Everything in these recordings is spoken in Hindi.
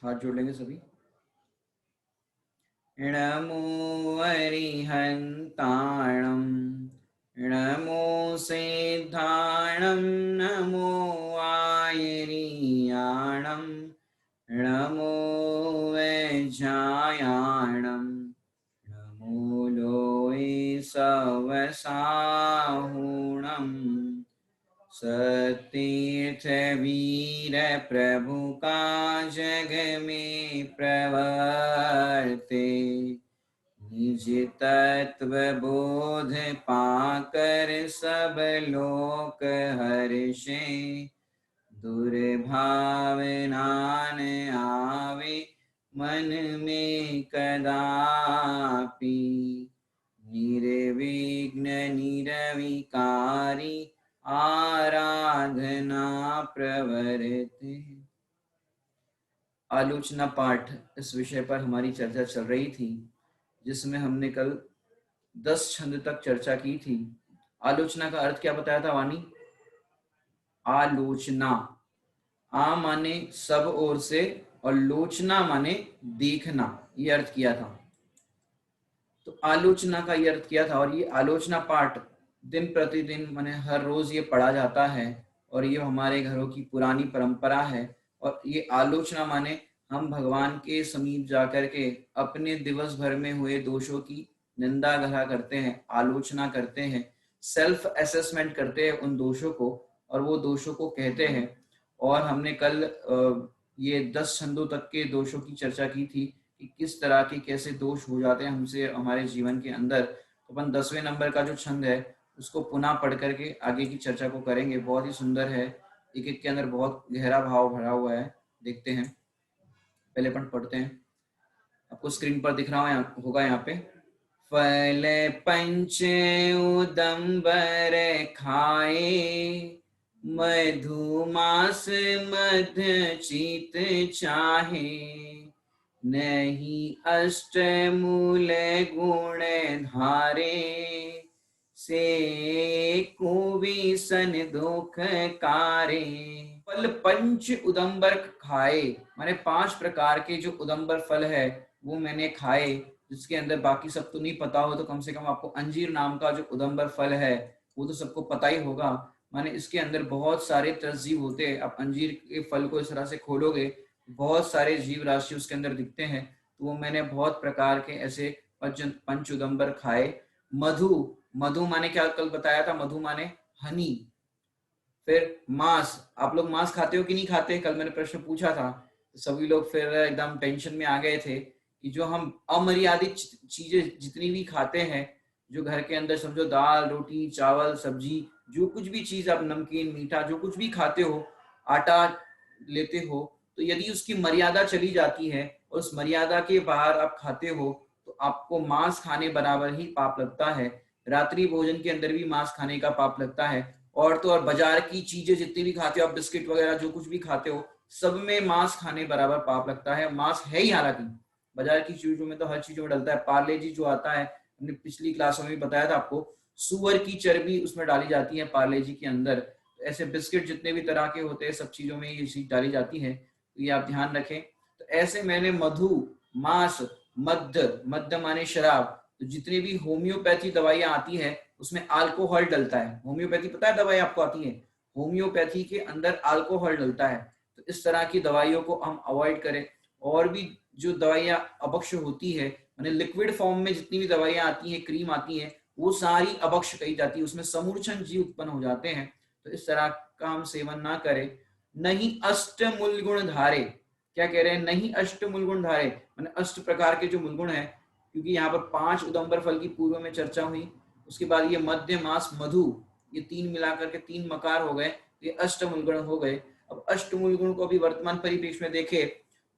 हाथ जोड़ लेंगे सभी। नमो अरिहन्ताणं नमो सिद्धाणं नमो आयरियाणं नमो वैज्ञायाणं नमो लोये सवसाहुणम् सतीर्थ वीर प्रभु का जग में प्रवर्ते निज तत्व बोध पाकर सब लोक हर्षे दुर्भावना न आवे मन में कदापि निर्विघ्न निरविकारी आराधना प्रवृत्ति। आलोचना पाठ इस विषय पर हमारी चर्चा चल रही थी, जिसमें हमने कल 10 छंद तक चर्चा की थी। आलोचना का अर्थ क्या बताया था वाणी? आलोचना, आ माने सब ओर से और लोचना माने देखना, ये अर्थ किया था। तो आलोचना का ये अर्थ किया था और ये आलोचना पाठ दिन प्रतिदिन माने हर रोज ये पढ़ा जाता है और ये हमारे घरों की पुरानी परंपरा है। और ये आलोचना माने हम भगवान के समीप जाकर के अपने दिवस भर में हुए दोषों की निंदा गढ़ा करते हैं, आलोचना करते हैं, सेल्फ असेसमेंट करते हैं उन दोषों को और वो दोषों को कहते हैं। और हमने कल ये 10 छंदों तक के दोषों की चर्चा की थी कि किस तरह के कैसे दोष हो जाते हैं हमसे हमारे जीवन के अंदर। तो अपन 10वें नंबर का जो छंद है उसको पुनः पढ़ करके आगे की चर्चा को करेंगे। बहुत ही सुंदर है, एक एक के अंदर बहुत गहरा भाव भरा हुआ है। देखते हैं, पहले अपन पढ़ते हैं। आपको स्क्रीन पर दिख रहा होगा यहाँ पे। फल पंच उदम्बर खाए मधुमास मध चित चाहे नहीं अष्ट मूल गुण धारे से कुवि सन दुख कारे। फल पंच उदम्बर खाए माने 5 प्रकार के जो उदम्बर फल है वो मैंने खाए। जिसके अंदर बाकी सब तो नहीं पता हो तो कम से कम आपको अंजीर नाम का जो उदम्बर फल है वो तो सबको पता ही होगा। माने इसके अंदर बहुत सारे तरजीब होते हैं। आप अंजीर के फल को इस तरह से खोलोगे, बहुत सारे जीव राशि उसके अंदर दिखते हैं। तो वो मैंने बहुत प्रकार के ऐसे पंच उदम्बर खाए। मधु, मधु माने क्या कल बताया था? मधु माने हनी। फिर मांस, आप लोग मांस खाते हो कि नहीं खाते? कल मैंने प्रश्न पूछा था तो सभी लोग फिर एकदम टेंशन में आ गए थे कि जो हम अमर्यादित चीजें जितनी भी खाते हैं, जो घर के अंदर समझो दाल रोटी चावल सब्जी, जो कुछ भी चीज आप नमकीन मीठा जो कुछ भी खाते हो, आटा लेते हो, तो यदि उसकी मर्यादा चली जाती है और उस मर्यादा के बाहर आप खाते हो तो आपको मांस खाने बराबर ही पाप लगता है। रात्रि भोजन के अंदर भी मांस खाने का पाप लगता है। और तो और बाजार की चीजें जितनी भी खाते हो आप, बिस्किट वगैरह जो कुछ भी खाते हो, सब में मांस खाने बराबर पाप लगता है। मांस है ही, हालांकि बाजार की चीजों में तो हर चीजों में डलता है। पार्ले जी जो आता है, हमने पिछली क्लासों में बताया था आपको, सुअर की चर्बी उसमें डाली जाती है पार्ले जी के अंदर। ऐसे बिस्किट जितने भी तरह के होते हैं सब चीजों में ये चीज डाली जाती है, तो ये आप ध्यान रखें। तो ऐसे मैंने मधु, मांस, मद्य, मद्य माने शराब, तो जितनी भी होम्योपैथी दवाइयां आती है उसमें अल्कोहल डलता है। होम्योपैथी पता है दवाई आपको आती है, होम्योपैथी के अंदर अल्कोहल डलता है। तो इस तरह की दवाइयों को हम अवॉइड करें। और भी जो दवाइयां अभक्ष्य होती है, मैंने लिक्विड फॉर्म में जितनी भी दवाइयां आती हैं, क्रीम आती है, वो सारी अभक्ष्य कही जाती है, उसमें समूर्छन जीव उत्पन्न हो जाते हैं। तो इस तरह का हम सेवन ना करें। नहीं अष्ट मूल गुण धारे, क्या कह रहे हैं? नहीं अष्ट मूल गुण धारे मैंने अष्ट प्रकार के जो मूलगुण है, क्योंकि यहाँ पर 5 उदम्बर फल की पूर्व में चर्चा हुई, उसके बाद ये मध्य मास मधु, ये 3 मिलाकर के 3 मकार हो गए, ये अष्टमूल गुण हो गए। अब अष्टमूल गुण को अभी वर्तमान परिप्रेक्ष्य में देखें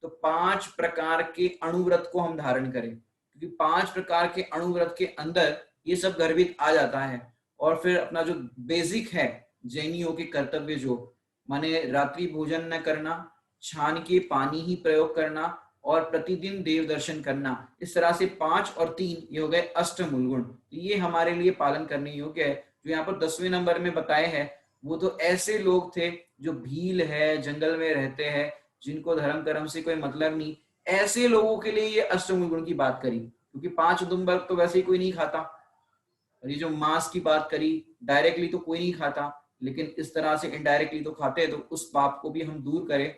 तो 5 प्रकार के अणुव्रत को हम धारण करें, क्योंकि 5 प्रकार के अणुव्रत के अंदर ये सब गर्भित आ जाता है। और फिर अपना जो बेसिक है जैनियों के कर्तव्य, जो माने रात्रि भोजन न करना, छान के पानी ही प्रयोग करना और प्रतिदिन देव दर्शन करना, इस तरह से 5 और 3 ये हो गए अष्टमूल गुण। ये हमारे लिए पालन करने योग्य है। जो यहाँ पर 10वें नंबर में बताए हैं वो तो ऐसे लोग थे जो भील है, जंगल में रहते हैं, जिनको धर्म कर्म से कोई मतलब नहीं, ऐसे लोगों के लिए ये अष्टमूल गुण की बात करी, क्योंकि 5 उदुम तो वैसे ही कोई नहीं खाता। और ये जो मांस की बात करी, डायरेक्टली तो कोई नहीं खाता, लेकिन इस तरह से इनडायरेक्टली तो खाते हैं, तो उस पाप को भी हम दूर करें।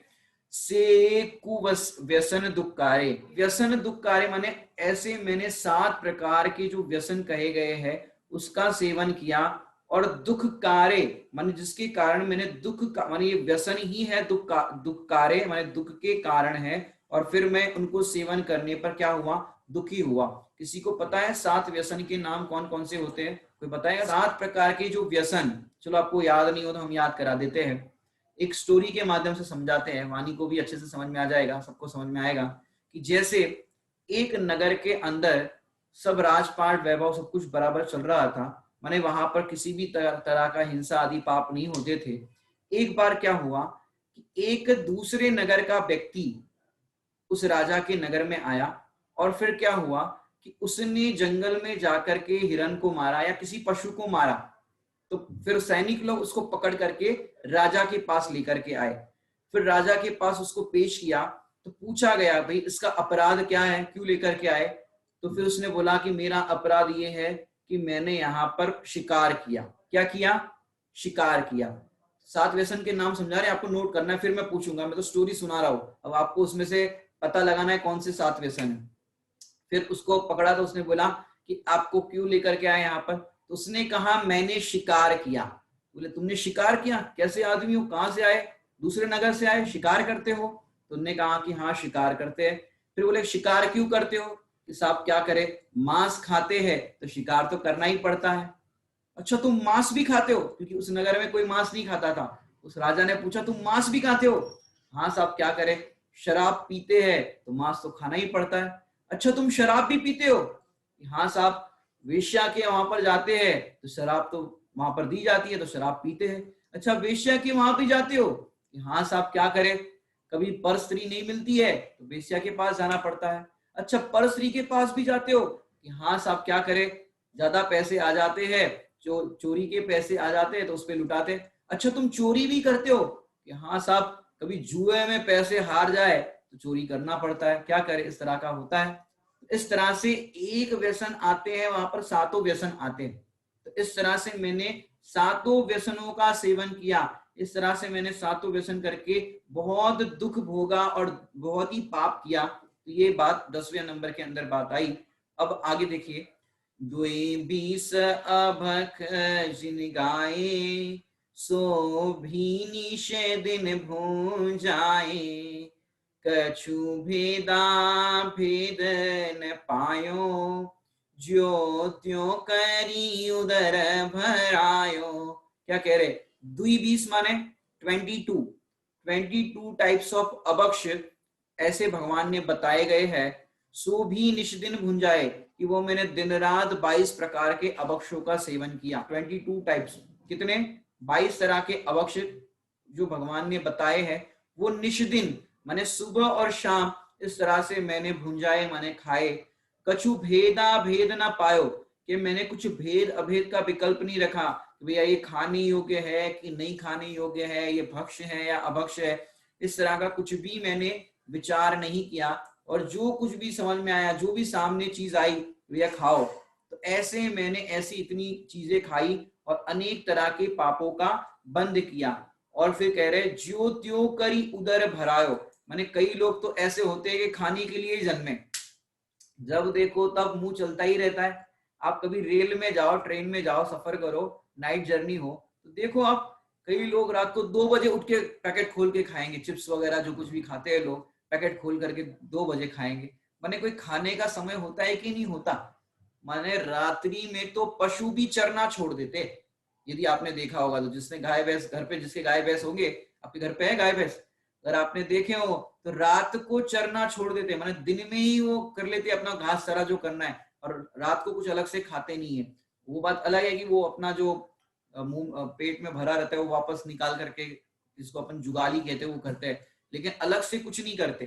से कुवस व्यसन दुखकारे, व्यसन दुखकारे माने ऐसे मैंने 7 प्रकार के जो व्यसन कहे गए हैं उसका सेवन किया, और दुखकारे माने जिसके कारण मैंने दुख का माने ये व्यसन ही है, दुखकारे माने दुख के कारण है, और फिर मैं उनको सेवन करने पर क्या हुआ, दुखी हुआ। किसी को पता है 7 व्यसन के नाम कौन कौन से होते हैं? कोई बताएगा? 7 प्रकार के जो व्यसन, चलो आपको याद नहीं हो तो हम याद करा देते हैं, एक स्टोरी के माध्यम से समझाते हैं, वाणी को भी अच्छे से समझ में आ जाएगा, सबको समझ में आएगा। कि जैसे एक नगर के अंदर सब राजपाट वैभव सब कुछ बराबर चल रहा था, माने वहां पर किसी भी तरह का हिंसा आदि पाप नहीं होते थे। एक बार क्या हुआ कि एक दूसरे नगर का व्यक्ति उस राजा के नगर में आया, और फिर क्या हुआ कि उसने जंगल में जाकर के हिरण को मारा या किसी पशु को मारा। तो फिर सैनिक लोग उसको पकड़ करके राजा के पास लेकर के आए। फिर राजा के पास उसको पेश किया, तो पूछा गया भाई इसका अपराध क्या है, क्यों लेकर के आए? तो फिर उसने बोला कि मेरा अपराध ये है कि मैंने यहाँ पर शिकार किया। क्या किया? शिकार किया। 7 व्यसन के नाम समझा रहे, आपको नोट करना है, फिर मैं पूछूंगा, मैं तो स्टोरी सुना रहा हूं, अब आपको उसमें से पता लगाना है कौन से 7 व्यसन है। फिर उसको पकड़ा तो उसने बोला कि आपको क्यों लेकर के आए यहाँ पर? तो उसने कहा मैंने शिकार किया। बोले तुमने शिकार किया? कैसे आदमी हो, कहां से आए? दूसरे नगर से आए, शिकार करते हो? तो उन्होंने कहा कि हाँ शिकार करते हैं। फिर बोले शिकार क्यों करते हो? कि साहब क्या करे, मांस खाते हैं तो शिकार तो करना ही पड़ता है। अच्छा तुम मांस भी खाते हो? क्योंकि उस नगर में कोई मांस नहीं खाता था। उस राजा ने पूछा तुम मांस भी खाते हो? हाँ साहब क्या करे, शराब पीते हैं तो मांस तो खाना ही पड़ता है। अच्छा तुम शराब भी पीते हो? हाँ साहब, वेश्या के वहां पर जाते हैं तो शराब तो वहां पर दी जाती है तो शराब पीते हैं। अच्छा वेश्या के वहां भी जाते हो? हाँ साहब क्या करे, कभी पर स्त्री नहीं मिलती है तो वेश्या के पास जाना पड़ता है। अच्छा पर स्त्री के पास भी जाते हो? हाँ साहब क्या करे, ज्यादा पैसे आ जाते हैं, चोरी के पैसे आ जाते हैं तो उस पर लुटाते। अच्छा तुम चोरी भी करते हो? हाँ साहब कभी जुए में पैसे हार जाए तो चोरी करना पड़ता है, क्या करे, इस तरह का होता है। इस तरह से एक व्यसन आते हैं, वहां पर 7 व्यसन आते हैं। तो इस तरह से मैंने 7 व्यसनों का सेवन किया, इस तरह से मैंने 7 व्यसन करके बहुत दुख भोगा और बहुत ही पाप किया। तो ये बात 10वें नंबर के अंदर बात आई। अब आगे देखिए, 22 अभख जिन गाए, सो भी निषेदिन भूंजाए, कछु भेदा भेद न पायो, ज्यो त्यों करी उदर भरायो। क्या कह रहे? 22 माने 22 टाइप्स ऑफ अभक्ष ऐसे भगवान ने बताए गए हैं। सो भी निष्दिन भुंजाए, कि वो मैंने दिन रात 22 प्रकार के अभक्षों का सेवन किया। 22 टाइप्स, कितने? 22 तरह के अभक्ष जो भगवान ने बताए हैं, वो निष्दिन माने सुबह और शाम इस तरह से मैंने भुंजाए माने खाए। कछु भेदा भेद ना पायो, कि मैंने कुछ भेद अभेद का विकल्प नहीं रखा, भैया ये खाने योग्य है कि नहीं खाने योग्य है, ये भक्ष है या अभक्ष है, इस तरह का कुछ भी मैंने विचार नहीं किया। और जो कुछ भी समझ में आया, जो भी सामने चीज आई, भैया खाओ। तो ऐसे मैंने ऐसी इतनी चीजें खाई और अनेक तरह के पापों का बंद किया। और फिर कह रहे ज्यो त्यों करी उदर भरायो, माने कई लोग तो ऐसे होते हैं कि खाने के लिए ही जन्मे, जब देखो तब मुंह चलता ही रहता है। आप कभी रेल में जाओ, ट्रेन में जाओ, सफर करो, नाइट जर्नी हो, तो देखो आप कई लोग रात को 2 बजे उठ के पैकेट खोल के खाएंगे, चिप्स वगैरह जो कुछ भी खाते हैं लोग, पैकेट खोल करके 2 बजे खाएंगे। माने कोई खाने का समय होता है कि नहीं होता? माने रात्रि में तो पशु भी चरना छोड़ देते, यदि आपने देखा होगा तो। जिसने गाय भैंस घर पे, जिसके गाय भैंस होंगे, आपके घर पे है गाय भैंस, अगर आपने देखे हो तो रात को चरना छोड़ देते, माने दिन में ही वो कर लेते अपना घास चारा जो करना है, और रात को कुछ अलग से खाते नहीं है। वो बात अलग है कि वो अपना जो मुंह पेट में भरा रहता है वो वापस निकाल करके, जिसको अपन जुगाली कहते हैं, वो करते हैं, लेकिन अलग से कुछ नहीं करते।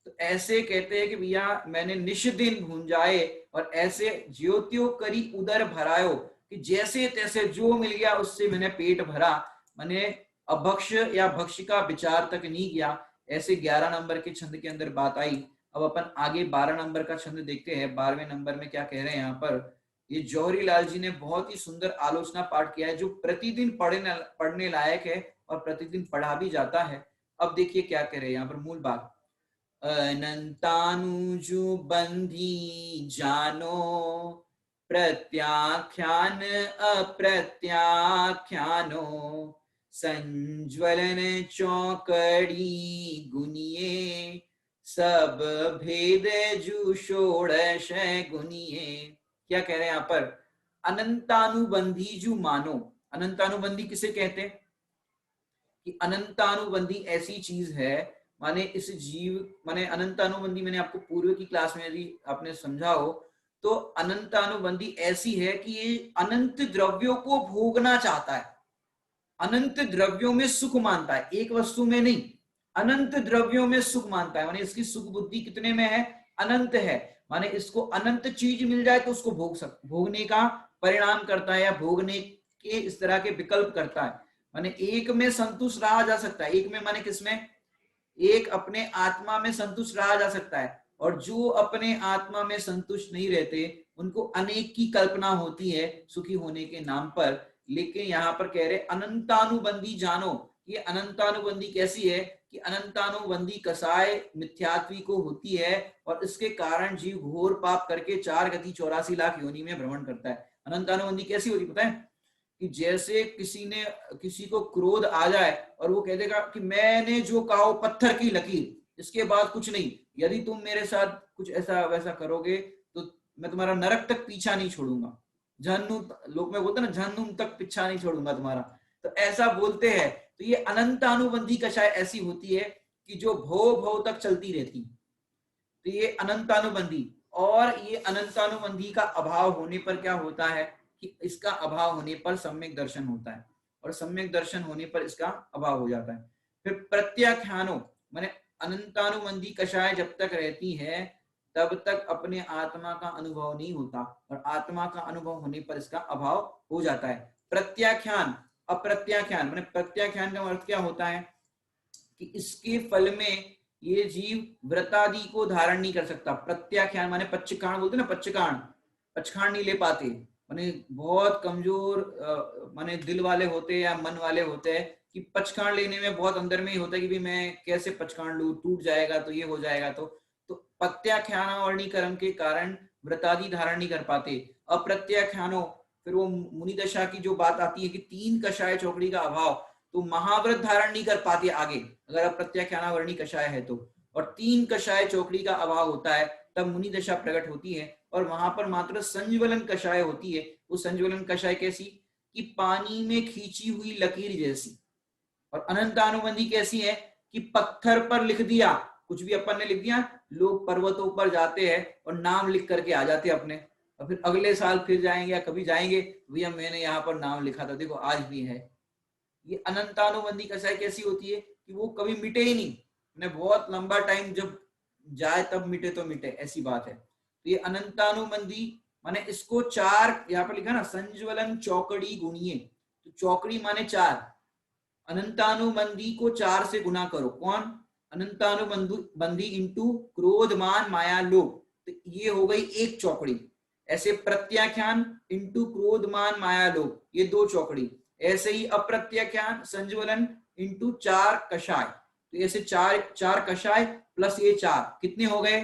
तो ऐसे कहते हैं कि भैया मैंने निष्दिन भुंजाए, और ऐसे ज्योतियों करी उदर भरायो, कि जैसे तैसे जो मिल गया उससे मैंने पेट भरा। मैंने अभक्ष या भक्ष का विचार तक नहीं किया। ऐसे 11 नंबर के छंद के अंदर बात आई। अब अपन आगे 12 नंबर का छंद देखते हैं। 12वें नंबर में क्या कह रहे हैं यहाँ पर, ये जौहरी लाल जी ने बहुत ही सुंदर आलोचना पाठ किया है जो प्रतिदिन पढ़ने लायक है और प्रतिदिन पढ़ा भी जाता है। अब देखिए क्या कह रहे हैं यहाँ पर मूल बात, अनंतानुजु बंधी जानो प्रत्याख्यान अप्रत्याख्यानो संज्वलन चौकड़ी गुनिये सब भेद जु षोडश गुनिये। क्या कह रहे हैं यहाँ पर, अनंतानुबंधी जु मानो। अनंतानुबंधी किसे कहते हैं कि अनंतानुबंधी ऐसी चीज है, माने इस जीव, माने अनंतानुबंधी मैंने आपको पूर्व की क्लास में यदि आपने समझा हो तो अनंतानुबंधी ऐसी है कि ये अनंत द्रव्यों को भोगना चाहता है, अनंत द्रव्यों में सुख मानता है, एक वस्तु में नहीं, अनंत द्रव्यों में सुख मानता है। माने इसकी सुख बुद्धि कितने में है, अनंत है। माने इसको अनंत चीज मिल जाए तो उसको भोगने का परिणाम करता है या भोगने के इस तरह के विकल्प करता है। माने एक में संतुष्ट रहा जा सकता है, एक में माने किसमें, एक अपने आत्मा में संतुष्ट रहा जा सकता है, और जो अपने आत्मा में संतुष्ट नहीं रहते उनको अनेक की कल्पना होती है सुखी होने के नाम पर। लेकिन यहाँ पर कह रहे अनंतानुबंधी जानो, ये अनंतानुबंधी कैसी है कि अनंतानुबंधी कसाय मिथ्यात्वी को होती है और इसके कारण जीव घोर पाप करके 4 गति 84 लाख योनि में भ्रमण करता है। अनंतानुबंधी कैसी होती पता है कि जैसे किसी को क्रोध आ जाए और वो कह देगा कि मैंने जो कहा पत्थर की लकीर, इसके बाद कुछ नहीं, यदि तुम मेरे साथ कुछ ऐसा वैसा करोगे तो मैं तुम्हारा नरक तक पीछा नहीं छोड़ूंगा, जहन्नुम, लोग में बोलते ना जहन्नुम तक पीछा नहीं छोड़ूंगा तुम्हारा, तो ऐसा बोलते हैं। तो ये अनंतानुबंधी कषाय ऐसी होती है कि जो भव भव तक चलती रहती, तो ये अनंतानुबंधी। और ये अनंतानुबंधी का अभाव होने पर क्या होता है कि इसका अभाव होने पर सम्यक दर्शन होता है, और सम्यक दर्शन होने पर इसका अभाव हो जाता है। फिर प्रत्याख्यानो, माने अनंतानुबंधी कषाय जब तक रहती है तब तक अपने आत्मा का अनुभव नहीं होता, और आत्मा का अनुभव होने पर इसका अभाव हो जाता है। प्रत्याख्यान अप्रत्याख्यान, माने प्रत्याख्यान का अर्थ क्या होता है कि इसके फल में ये जीव व्रतादि को धारण नहीं कर सकता। प्रत्याख्यान माने पच्चकाण बोलते ना, पचखाण नहीं ले पाते, माने बहुत कमजोर माने दिल वाले होते हैं या मन वाले होते हैं कि पचखाण लेने में बहुत अंदर में ही होता है कि भी मैं कैसे पचखाण लूं, टूट जाएगा तो ये हो जाएगा। तो प्रत्याख्यान वर्णीकरण के कारण व्रतादि धारण नहीं कर पाते। अप्रत्याख्यानो, फिर वो मुनि दशा की जो बात आती है कि 3 कषाय चौकड़ी का अभाव, तो महाव्रत धारण नहीं कर पाते आगे अगर अप्रत्याख्यानावर्णी कषाय है तो, और 3 कषाय चौकड़ी का अभाव होता है तब मुनि दशा प्रकट होती है, और वहां पर मात्र संज्वलन कषाय होती है। वो संज्वलन कषाय कैसी कि पानी में खींची हुई लकीर जैसी, और अनंतानुबंधी कैसी है कि पत्थर पर लिख दिया, कुछ भी अपन ने लिख दिया, लोग पर्वतों पर जाते हैं और नाम लिख करके आ जाते अपने, और फिर अगले साल फिर जाएंगे या कभी जाएंगे, भैया मैंने यहाँ पर नाम लिखा था देखो आज भी है। ये अनंतानुबंधी कषाय कैसी होती है कि वो कभी मिटे ही नहीं, मैंने बहुत लंबा टाइम जब जाए तब मिटे तो मिटे, ऐसी बात है। तो ये अनंतानुबंधी माने इसको 4 यहाँ पर लिखा ना, संज्वलन चौकड़ी गुणिये, तो चौकड़ी माने 4, अनंतानुबंधी को 4 से गुना करो। कौन, अनंतानुबंधी इंटू क्रोधमान माया लोभ, तो ये हो गई 1 चौकड़ी। ऐसे प्रत्याख्यान इंटू क्रोधमान माया लोभ, ये 2 चौकड़ी। ऐसे ही अप्रत्याख्यान संज्वलन इंटू 4 कषाय, तो ऐसे 4 कषाय प्लस ये 4 कितने हो गए,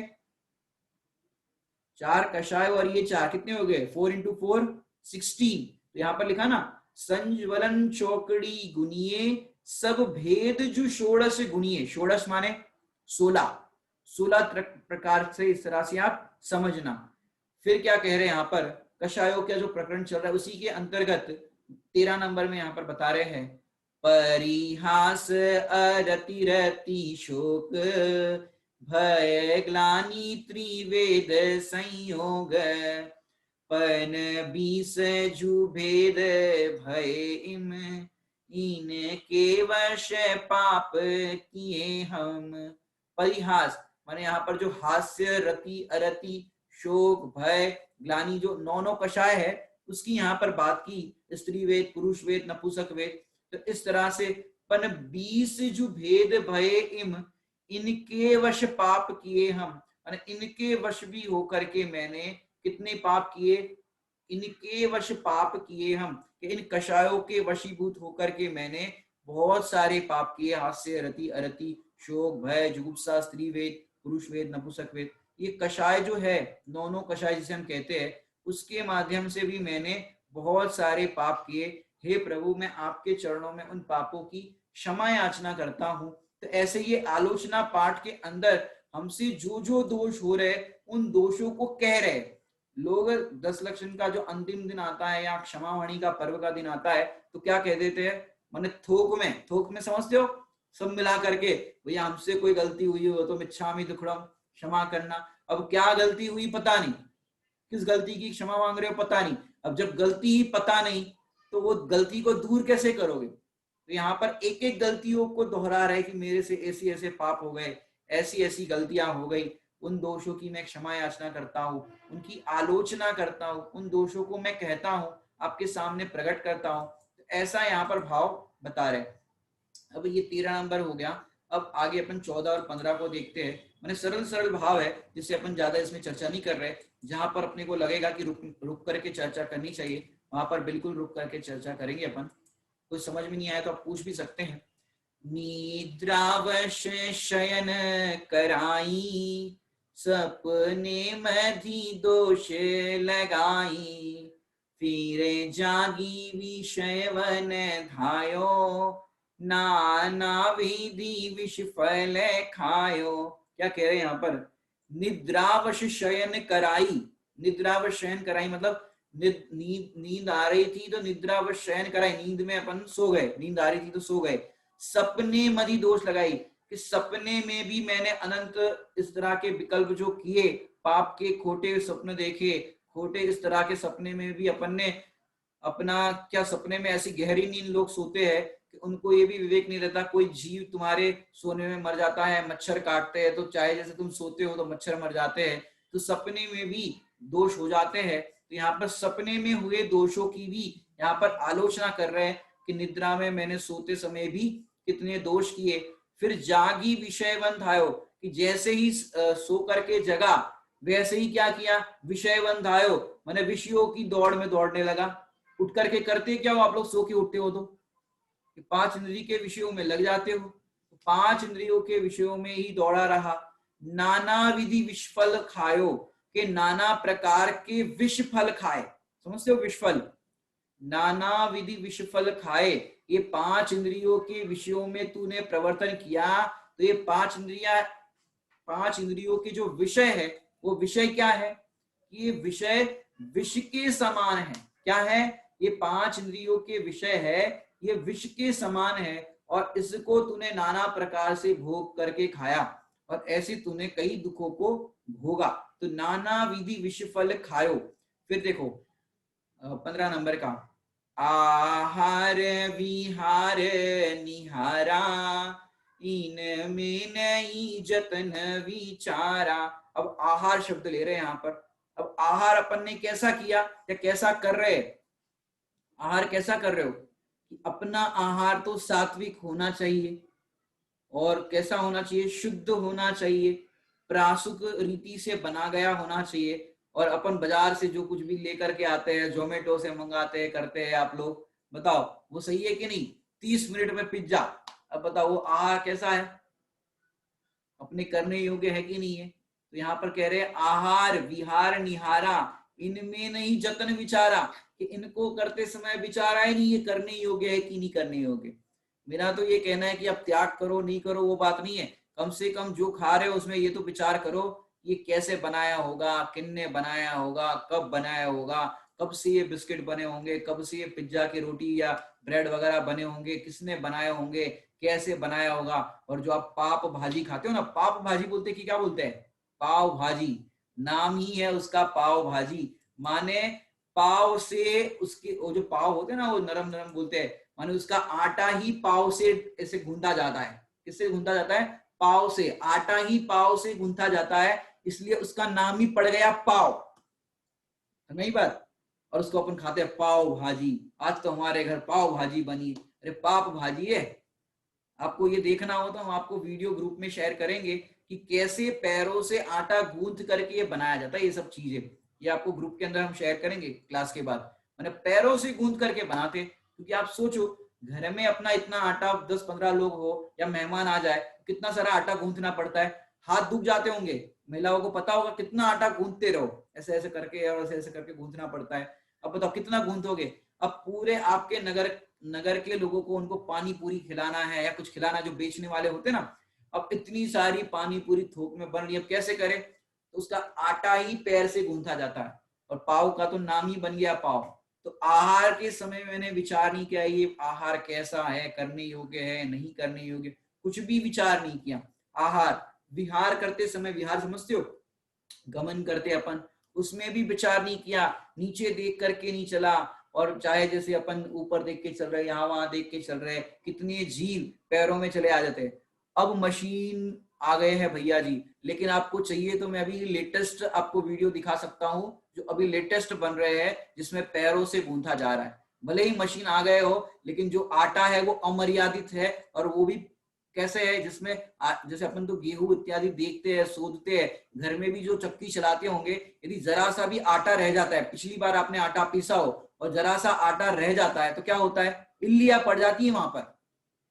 4 कषाय और ये 4 कितने हो गए, 4 इंटू 4 16। तो यहां पर लिखा ना संज्वलन चौकड़ी गुनिये सब भेद जो षोडश गुनिये, षोडश माने 16 प्रकार से, इस तरह से आप समझना। फिर क्या कह रहे हैं यहाँ पर, कषायों का जो प्रकरण चल रहा है उसी के अंतर्गत 13 नंबर में यहाँ पर बता रहे हैं, परिहास अरति रति शोक भय ग्लानि त्रिवेद संयोग पन 20 जु भेद भय इनके वश पाप किए हम। परिहास माने यहाँ पर जो हास्य, रति, अरति, शोक, भय, ग्लानि, जो 9 कषाय है उसकी यहाँ पर बात की, स्त्री वेद, पुरुष वेद, नपुंसक वेद। तो इस तरह से पन 20 जो भेद भय इम, इनके वश पाप किए हम, और इनके वश भी होकर के मैंने कितने पाप किए, इनके वश पाप किए हम, कि इन कषायों के वशीभूत होकर के मैंने बहुत सारे पाप किए, हास्य, रति, अरति, शोक, भय, जुगुप्सा, स्त्री वेद, पुरुष वेद, नपुंसक वेद। ये कषाय जो है, नौ कषाय जिसे हम कहते हैं, उसके माध्यम से भी मैंने बहुत सारे पाप किए। हे प्रभु, मैं आपके चरणों में उन पापों की क्षमा याचना करता हूँ। तो ऐसे ये आलोचना पाठ के अंदर हमसे जो जो दोष हो रहे, उन दोषों को कह रहे लोग। 10 लक्षण का जो अंतिम दिन आता है या क्षमावाणी का पर्व का दिन आता है, तो क्या कह देते हैं, माने थोक में समझते हो, सब मिला करके, भैया हमसे कोई गलती हुई हो तो मिच्छामि दुक्कडम, क्षमा करना। अब क्या गलती हुई पता नहीं, किस गलती की क्षमा मांग रहे हो पता नहीं। अब जब गलती ही पता नहीं, तो वो गलती को दूर कैसे करोगे। तो यहाँ पर एक एक गलतियों को दोहरा रहे कि मेरे से ऐसे ऐसे पाप हो गए, ऐसी ऐसी गलतियां हो गई, उन दोषों की मैं क्षमा याचना करता हूँ, उनकी आलोचना करता हूँ, उन दोषों को मैं कहता हूँ, आपके सामने प्रकट करता हूँ। तो ऐसा यहाँ पर भाव बता रहे। अब ये 13 नंबर हो गया। अब आगे अपन 14 और 15 को देखते हैं। मैंने सरल सरल भाव है, जिससे अपन ज्यादा इसमें चर्चा नहीं कर रहे। जहां पर अपने को लगेगा कि रुक रुक करके चर्चा करनी चाहिए, वहां पर बिल्कुल रुक करके चर्चा करेंगे अपन। कुछ समझ में नहीं आया तो आप पूछ भी सकते हैं। निद्रावश शयन कराई, सपने मधी दोष लगाई, फिरे जागी विषय वन धायो, नाना विधि विष फल खायो। क्या कह रहे हैं यहाँ पर, निद्रावश शयन कराई। निद्रावश शयन कराई मतलब नींद आ रही थी तो निद्रावश शयन कराई, नींद में अपन सो गए, नींद आ रही थी तो सो गए। सपने मदि दोष लगाई, कि सपने में भी मैंने अनंत इस तरह के विकल्प जो किए, पाप के खोटे सपने देखे, खोटे इस तरह के सपने में भी अपन ने अपना, क्या सपने में ऐसी गहरी नींद लोग सोते हैं कि उनको ये भी विवेक नहीं रहता, कोई जीव तुम्हारे सोने में मर जाता है, मच्छर काटते हैं, तो चाहे जैसे तुम सोते हो तो मच्छर मर जाते हैं, तो सपने में भी दोष हो जाते हैं। तो यहाँ पर सपने में हुए दोषों की भी यहाँ पर आलोचना कर रहे हैं कि निद्रा में मैंने सोते समय भी कितने दोष किए। फिर जागी विषयवंत आयो, कि जैसे ही सो करके जगा, वैसे ही क्या किया, विषयवंत आयो, मैंने विषयों की दौड़ में दौड़ने लगा। उठ करके करते क्या हो आप लोग, सो के उठते हो तो 5 इंद्रिय के विषयों में लग जाते हो, तो 5 इंद्रियों के विषयों में ही दौड़ा रहा। नाना विधि विषफल खायो, के नाना प्रकार के विष फल खाए। समझते हो विषफल, नाना विधि विषफल खाए। ये 5 इंद्रियों के विषयों में तूने प्रवर्तन किया, तो ये 5 इंद्रियों के जो विषय है, वो विषय क्या है, ये विषय विष के समान है। क्या है, ये 5 इंद्रियों के विषय है, ये विष के समान है, और इसको तूने नाना प्रकार से भोग करके खाया, और ऐसे तूने कई दुखों को भोगा। तो नाना विधि विष फल खायो। फिर देखो 15 नंबर का, आहार विहार निहारा, इनमें नहीं जतन विचारा। अब आहार शब्द ले रहे हैं यहाँ पर। अब आहार अपन ने कैसा किया या कैसा कर रहे हैं, आहार कैसा कर रहे हो, कि अपना आहार तो सात्विक होना चाहिए, और कैसा होना चाहिए, शुद्ध होना चाहिए, प्रासुक रीति से बना गया होना चाहिए। और अपन बाजार से जो कुछ भी लेकर के आते हैं, जोमेटो से मंगाते हैं, करते हैं, आप लोग बताओ वो सही है कि नहीं, 30 मिनट में पिज्जा। अब बताओ वो आहार कैसा है, अपने करने योग्य है कि नहीं है। तो यहाँ पर कह रहे हैं आहार विहार निहारा, इनमें नहीं जतन विचारा, कि इनको करते समय विचारा ही नहीं ये करने योग्य है कि नहीं करने योग्य। मेरा तो ये कहना है कि अब त्याग करो नहीं करो वो बात नहीं है, कम से कम जो खा रहे हो उसमें ये तो विचार करो, ये कैसे बनाया होगा, किन्ने बनाया होगा, कब बनाया होगा, कब से ये बिस्किट बने होंगे, कब से ये पिज्जा की रोटी या ब्रेड वगैरह बने होंगे, किसने बनाए होंगे, कैसे बनाया होगा। और जो आप पाप भाजी खाते हो ना, पाप भाजी बोलते कि क्या बोलते हैं, पाव भाजी, नाम ही है उसका पाव भाजी। माने पाव से उसके वो जो पाव होते हैं ना, वो नरम नरम बोलते हैं, माने उसका आटा ही पाव से ऐसे गूंदा जाता है। किससे गूंदा जाता है, पाव से, आटा ही पाव से गूंथा जाता है, इसलिए उसका नाम ही पड़ गया पाव, नहीं बात। और उसको अपन खाते हैं पाव भाजी, आज तो हमारे घर पाव भाजी बनी, अरे पाप भाजी है, आपको ये देखना हो तो हम आपको वीडियो ग्रुप में शेयर करेंगे कि कैसे पैरों से आटा गूंथ करके ये बनाया जाता है। ये सब चीजें ये आपको ग्रुप के अंदर हम शेयर करेंगे क्लास के बाद। मैंने पैरों से गूंथ करके बनाते, क्योंकि आप सोचो घर में अपना इतना आटा 10-15 लोग हो या मेहमान आ जाए, कितना सारा आटा गूंथना पड़ता है, हाथ दुख जाते होंगे। महिलाओं को पता होगा कितना आटा गूंथते रहो, ऐसे ऐसे करके और ऐसे ऐसे करके गूंथना पड़ता है। अब बताओ कितना गूंथोगे। अब पूरे आपके नगर के लोगों को उनको पानी पूरी खिलाना है या कुछ खिलाना, जो बेचने वाले होते ना, अब इतनी सारी पानी पूरी थोक में बन रही है, अब कैसे करें। तो उसका आटा ही पैर से गूंथा जाता है, और पाव का तो नाम ही बन गया पाव। तो आहार के समय मैंने विचार नहीं किया ये आहार कैसा है, करने योग्य है नहीं करने योग्य, कुछ भी विचार नहीं किया। आहार विहार करते समय, विहार समझते हो, गमन करते अपन, उसमें भी विचार नहीं किया, नीचे देख करके नहीं चला। और चाहे जैसे अपन ऊपर देख के चल रहे, यहाँ वहां देख के चल रहे, कितने जीव पैरों में चले आ जाते। अब मशीन आ गए हैं भैया जी, लेकिन आपको चाहिए तो मैं अभी लेटेस्ट आपको वीडियो दिखा सकता हूँ, जो अभी लेटेस्ट बन रहे हैं जिसमें पैरों से गूंथा जा रहा है। भले ही मशीन आ गए हो, लेकिन जो आटा है वो अमर्यादित है, और वो भी कैसे है, जिसमें जैसे अपन तो गेहूं इत्यादि देखते हैं, सोधते हैं, घर में भी जो चक्की चलाते होंगे, यदि जरा सा भी आटा रह जाता है, पिछली बार आपने आटा पीसा हो और जरा सा आटा रह जाता है तो क्या होता है, इल्लियां पड़ जाती है वहां पर।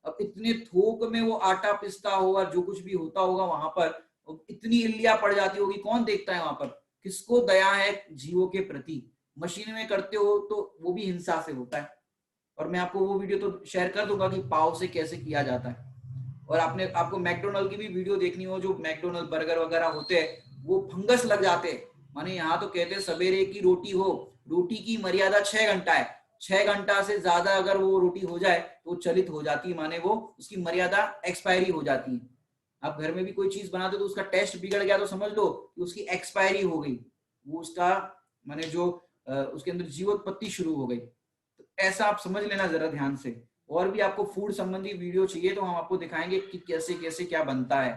अब इतने थोक में वो आटा पिसता होगा, जो कुछ भी होता होगा वहां पर, इतनी इल्लियां पड़ जाती होगी, कौन देखता है वहां पर। किसको दया है जीवों के प्रति। मशीन में करते हो तो वो भी हिंसा से होता है। और मैं आपको वो वीडियो तो शेयर कर दूंगा कि पाव से कैसे किया जाता है। और आपको मैकडोनल्ड की भी वीडियो देखनी हो, जो मैकडोनल्ड बर्गर वगैरह होते हैं वो फंगस लग जाते हैं। माने यहाँ तो कहते हैं सवेरे की रोटी हो, रोटी की मर्यादा 6 घंटा है, 6 घंटा से ज्यादा अगर वो रोटी हो जाए तो चलित हो जाती है, माने वो उसकी मर्यादा एक्सपायरी हो जाती है। आप घर में भी कोई चीज बनाते तो उसका टेस्ट बिगड़ गया तो समझ लो कि उसकी एक्सपायरी हो गई, वो उसका माने जो उसके अंदर जीवोत्पत्ति शुरू हो गई। तो ऐसा आप समझ लेना जरा ध्यान से। और भी आपको फूड संबंधी वीडियो चाहिए तो हम आपको दिखाएंगे कि कैसे कैसे क्या बनता है,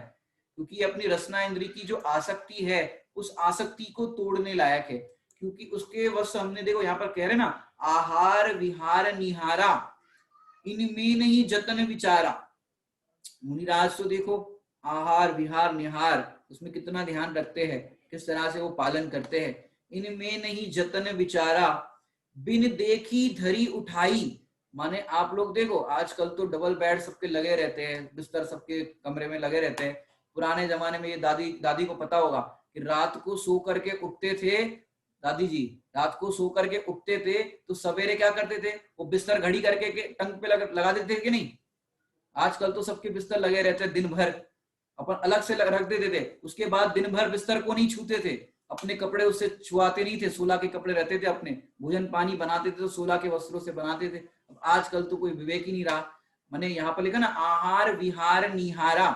क्योंकि अपनी रसना इंद्री की जो आसक्ति है उस आसक्ति को तोड़ने लायक है। क्योंकि उसके वश हमने देखो यहाँ पर कह रहे ना, आहार विहार निहारा इनमें नहीं जतन विचारा। मुनिराज तो देखो आहार विहार निहार उसमें कितना ध्यान रखते हैं, किस तरह से वो पालन करते हैं। इनमें नहीं जतन विचारा बिन देखी धरी उठाई। माने आप लोग देखो आजकल तो डबल बेड सबके लगे रहते हैं, बिस्तर सबके कमरे में लगे रहते हैं। पुराने जमाने में ये दादी दादी को पता होगा कि रात को सो करके उठते थे, दादी जी रात को सो करके उठते थे तो सवेरे क्या करते थे, वो बिस्तर घड़ी करके के टंग पे लगा देते थे कि नहीं। आजकल तो सबके बिस्तर लगे रहते हैं दिन भर, अपन अलग से रख देते थे, उसके बाद दिन भर बिस्तर को नहीं छूते थे, अपने कपड़े उससे छुआते नहीं थे, सोलह के कपड़े रहते थे अपने, भोजन पानी बनाते थे तो सोलह के वस्त्रों से बनाते थे। अब आजकल तो कोई विवेक ही नहीं रहा। मैंने यहाँ पर लिखा ना, आहार विहार निहारा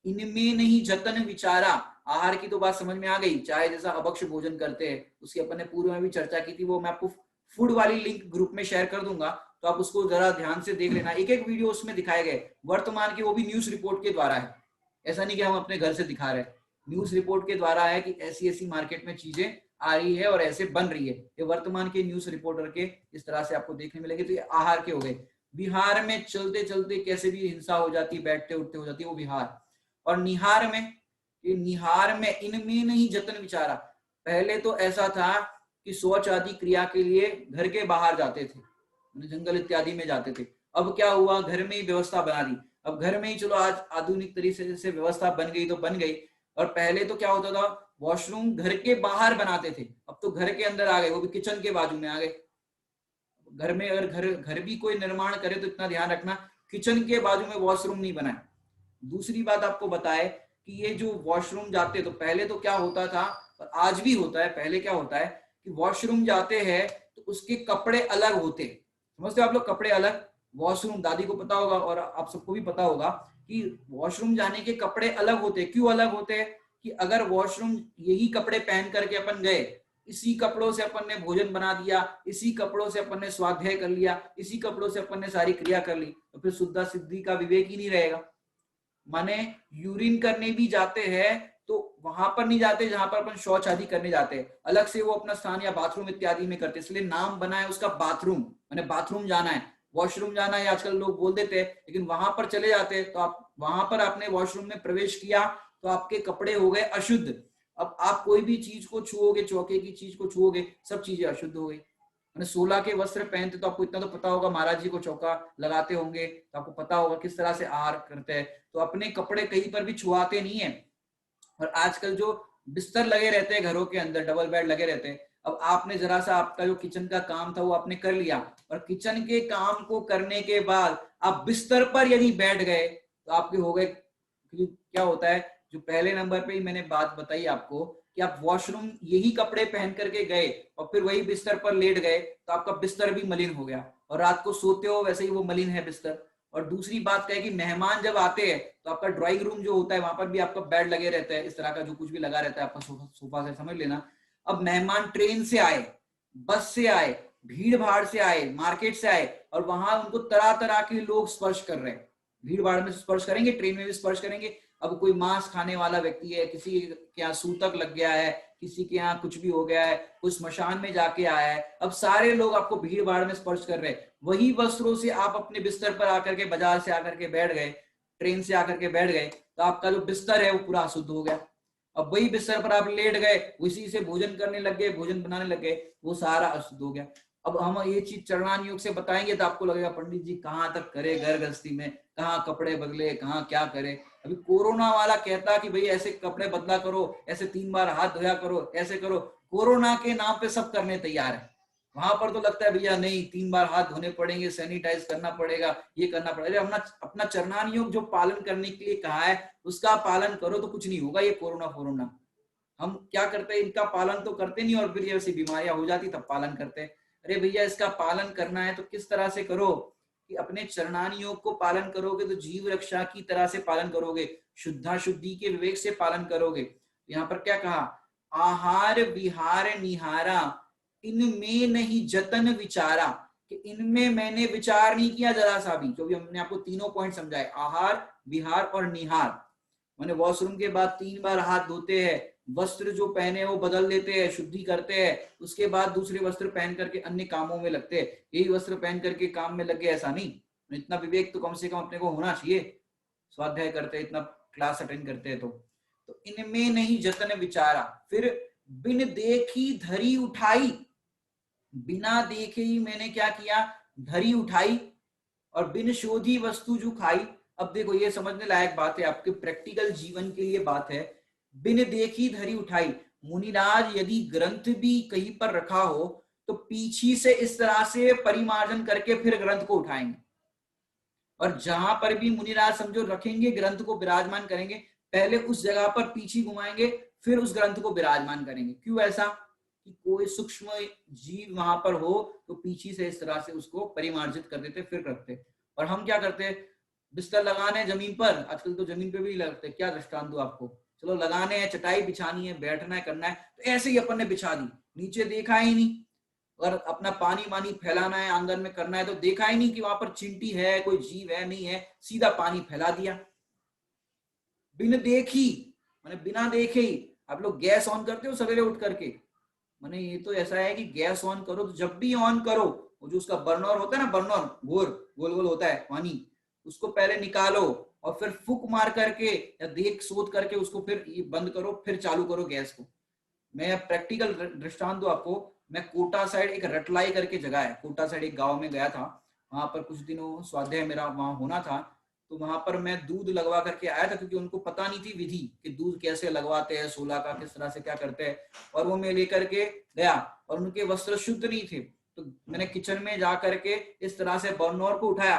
इनमें नहीं जतन विचारा। आहार की तो बात समझ में आ गई, चाहे जैसा अभक्ष भोजन करते हैं उसकी अपन ने पूर्व में भी चर्चा की थी, वो मैं आपको फूड वाली लिंक ग्रुप में शेयर कर दूंगा, तो आप उसको जरा ध्यान से देख लेना। एक एक वीडियो उसमें दिखाए गए वर्तमान के, वो भी न्यूज रिपोर्ट के द्वारा है, ऐसा नहीं कि हम अपने घर से दिखा रहे हैं, न्यूज रिपोर्ट के द्वारा है कि ऐसी ऐसी मार्केट में चीजें आ रही है और ऐसे बन रही है। ये वर्तमान के न्यूज रिपोर्टर के इस तरह से आपको देखने मिलेंगे। तो ये आहार के हो गए। बिहार में चलते चलते कैसे भी हिंसा हो जाती है, बैठते उठते हो जाती है, वो बिहार। और निहार में, ये निहार में इनमें नहीं जतन विचारा। पहले तो ऐसा था कि शौच आदि क्रिया के लिए घर के बाहर जाते थे, जंगल इत्यादि में जाते थे। अब क्या हुआ, घर में ही व्यवस्था बना दी। अब घर में ही चलो आज आधुनिक तरीके से व्यवस्था बन गई तो बन गई। और पहले तो क्या होता था, वॉशरूम घर के बाहर बनाते थे, अब तो घर के अंदर आ गए, वो भी किचन के बाजू में आ गए। घर में अगर घर भी कोई निर्माण करे तो इतना ध्यान रखना किचन के बाजू में वॉशरूम नहीं बनाए। दूसरी बात आपको बताए कि ये जो वॉशरूम जाते, तो पहले तो क्या होता था और आज भी होता है, पहले क्या होता है कि वॉशरूम जाते हैं तो उसके कपड़े अलग होते, समझते हो आप लोग, कपड़े अलग। वॉशरूम दादी को पता होगा और आप सबको भी पता होगा कि वॉशरूम जाने के कपड़े अलग होते हैं। क्यों अलग होते हैं कि अगर वॉशरूम यही कपड़े पहन करके अपन गए, इसी कपड़ों से अपन ने भोजन बना दिया, इसी कपड़ों से अपन ने स्वाध्याय कर लिया, इसी कपड़ों से अपन ने सारी क्रिया कर ली, तो फिर शुद्धा सिद्धि का विवेक ही नहीं रहेगा। माने यूरिन करने भी जाते हैं तो वहां पर नहीं जाते जहां पर अपन शौच आदि करने जाते हैं, अलग से वो अपना स्थान या बाथरूम इत्यादि में करते, इसलिए नाम बना है उसका बाथरूम, माने बाथरूम जाना है। वॉशरूम जाना है आजकल लोग बोल देते हैं, लेकिन वहां पर चले जाते हैं तो आप वहां पर आपने वॉशरूम में प्रवेश किया तो आपके कपड़े हो गए अशुद्ध। अब आप कोई भी चीज को छुओगे, चौके की चीज को छुओगे, सब चीजें अशुद्ध हो गई। 16 के वस्त्र पहनते तो आपको इतना तो पता होगा, महाराज जी को चौका लगाते होंगे तो आपको पता होगा किस तरह से आहार करते हैं। तो अपने कपड़े कहीं पर भी छुआते नहीं है। और आजकल जो बिस्तर लगे रहते हैं घरों के अंदर, डबल बेड लगे रहते हैं, अब आपने जरा सा आपका जो किचन का काम था वो आपने कर लिया, और किचन के काम को करने के बाद आप बिस्तर पर यदि बैठ गए तो आपके हो गए। क्या होता है, जो पहले नंबर पे ही मैंने बात बताई आपको कि आप वॉशरूम यही कपड़े पहन करके गए और फिर वही बिस्तर पर लेट गए तो आपका बिस्तर भी मलिन हो गया, और रात को सोते हो वैसे ही वो मलिन है बिस्तर। और दूसरी बात क्या है कि मेहमान जब आते हैं तो आपका ड्राइंग रूम जो होता है वहां पर भी आपका बेड लगे रहता है, इस तरह का जो कुछ भी लगा रहता है आपका सोफा से समझ लेना। अब मेहमान ट्रेन से आए, बस से आए, भीड़ भाड़ से आए, मार्केट से आए, और वहां उनको तरह तरह के लोग स्पर्श कर रहे हैं। भीड़ भाड़ में स्पर्श करेंगे, ट्रेन में भी स्पर्श करेंगे। अब कोई मांस खाने वाला व्यक्ति है, किसी के यहाँ सूतक लग गया है, किसी के यहाँ कुछ भी हो गया है, कोई स्मशान में जाके आया है, अब सारे लोग आपको भीड़ भाड़ में स्पर्श कर रहे हैं। वही वस्त्रों से आप अपने बिस्तर पर आकर के, बाजार से आकर के बैठ गए, ट्रेन से आकर के बैठ गए, तो आपका जो बिस्तर है वो पूरा अशुद्ध हो गया। अब वही बिस्तर पर आप लेट गए, उसी से भोजन करने लग गए, भोजन बनाने लग गए, वो सारा अशुद्ध हो गया। अब हम ये चीज चरणान योग से बताएंगे तो आपको लगेगा पंडित जी कहाँ तक करे घर गृहस्थी में, कहाँ कपड़े बदले, कहाँ क्या करे। अभी कोरोना वाला कहता कि भाई ऐसे कपड़े बदला करो, ऐसे 3 बार हाथ धोया करो, ऐसे करो। कोरोना के नाम पे सब करने तैयार है। वहां पर तो लगता है भैया नहीं, 3 बार हाथ धोने पड़ेंगे, सैनिटाइज करना पड़ेगा, ये करना पड़ेगा। अपना अपना चरणान योग जो पालन करने के लिए कहा है उसका पालन करो तो कुछ नहीं होगा। ये कोरोना फोरोना हम क्या करते हैं, इनका पालन तो करते नहीं, और फिर ये ऐसी बीमारियां हो जाती तब पालन करते हैं। अरे भैया इसका पालन करना है तो किस तरह से करो कि अपने चरणान योग को पालन करोगे तो जीव रक्षा की तरह से पालन करोगे, शुद्धा शुद्धि के विवेक से पालन करोगे। यहाँ पर क्या कहा, आहार विहार निहारा इनमें नहीं जतन विचारा, कि इनमें मैंने विचार नहीं किया जरा सा भी। जो भी हमने आपको तीनों पॉइंट समझाए, आहार विहार और निहार, मैंने वॉशरूम के बाद 3 बार हाथ धोते हैं, वस्त्र जो पहने वो बदल देते हैं, शुद्धि करते हैं, उसके बाद दूसरे वस्त्र पहन करके अन्य कामों में लगते हैं। यही वस्त्र पहन करके काम में लगे ऐसा नहीं। इतना विवेक तो कम से कम अपने को होना चाहिए, स्वाध्याय करते हैं, इतना क्लास अटेंड करते हैं तो इनमें नहीं जतन विचारा। फिर बिन देखी धरी उठाई, बिना देखे ही मैंने क्या किया, धरी उठाई, और बिन शोधी वस्तु जो खाई। अब देखो ये समझने लायक बात है, आपके प्रैक्टिकल जीवन के लिए बात है। बिन देखी धरी उठाई, मुनिराज यदि ग्रंथ भी कहीं पर रखा हो तो पीछी से इस तरह से परिमार्जन करके फिर ग्रंथ को उठाएंगे, और जहां पर भी मुनिराज समझो रखेंगे ग्रंथ को विराजमान करेंगे, पहले उस जगह पर पीछी घुमाएंगे फिर उस ग्रंथ को विराजमान करेंगे। क्यों ऐसा, कि कोई सूक्ष्म जीव वहां पर हो तो पीछी से इस तरह से उसको परिमार्जित कर देते फिर रखते। और हम क्या करते, बिस्तर लगाने जमीन पर, आजकल तो जमीन पे भी लगते, क्या दृष्टांत दूं आपको, चलो लगाने हैं, चटाई बिछानी है, बैठना है, करना है, तो ऐसे ही अपन ने बिछा दी, नीचे देखा ही नहीं। अगर अपना पानी वानी फैलाना है, आंगन में करना है, तो देखा ही नहीं कि वहां पर चींटी है, कोई जीव है, नहीं है, सीधा पानी फैला दिया। बिन देखी माने बिना देखे ही। आप लोग गैस ऑन करते हो सवेरे उठ करके, माने ये तो ऐसा है कि गैस ऑन करो तो जब भी ऑन करो, वो जो उसका बर्नर होता है ना, बर्नर गोल गोल गोल होता है पानी, उसको पहले निकालो और फिर फूक मार करके या देख सोच करके उसको फिर ये बंद करो, फिर चालू करो गैस को। मैं प्रैक्टिकल दृष्टांत दूं आपको। मैं कोटा साइड एक रटलाई करके जगह है, कोटा साइड एक गांव में गया था, वहां पर कुछ दिनों स्वाध्याय मेरा वहां होना था, तो वहां पर मैं दूध लगवा करके आया था, क्योंकि उनको पता नहीं थी विधि कि दूध कैसे लगवाते हैं, 16 का किस तरह से क्या करते हैं। और वो मैं लेकर के गया और उनके वस्त्र शुद्ध नहीं थे, तो मैंने किचन में जा करके इस तरह से बर्नर को उठाया,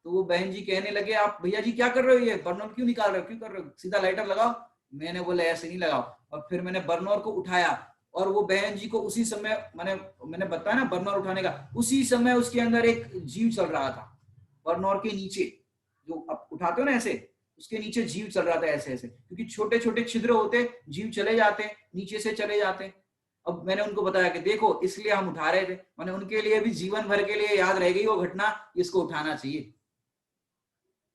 तो वो बहन जी कहने लगे, आप भैया जी क्या कर रहे हो, ये बर्नर क्यों निकाल रहे हो, क्यों कर रहे हो, सीधा लाइटर लगाओ। मैंने बोला ऐसे नहीं लगाओ, और फिर मैंने बर्नर को उठाया, और वो बहन जी को उसी समय मैंने बताया ना बर्नर उठाने का, उसी समय उसके अंदर एक जीव चल रहा था, बर्नर के नीचे जो आप उठाते हो ना ऐसे, उसके नीचे जीव चल रहा था ऐसे ऐसे, क्योंकि छोटे छोटे छिद्र होते, जीव चले जाते, नीचे से चले जाते। अब मैंने उनको बताया कि देखो इसलिए हम उठा रहे थे, मैंने उनके लिए भी जीवन भर के लिए याद रह गई वो घटना, इसको उठाना चाहिए।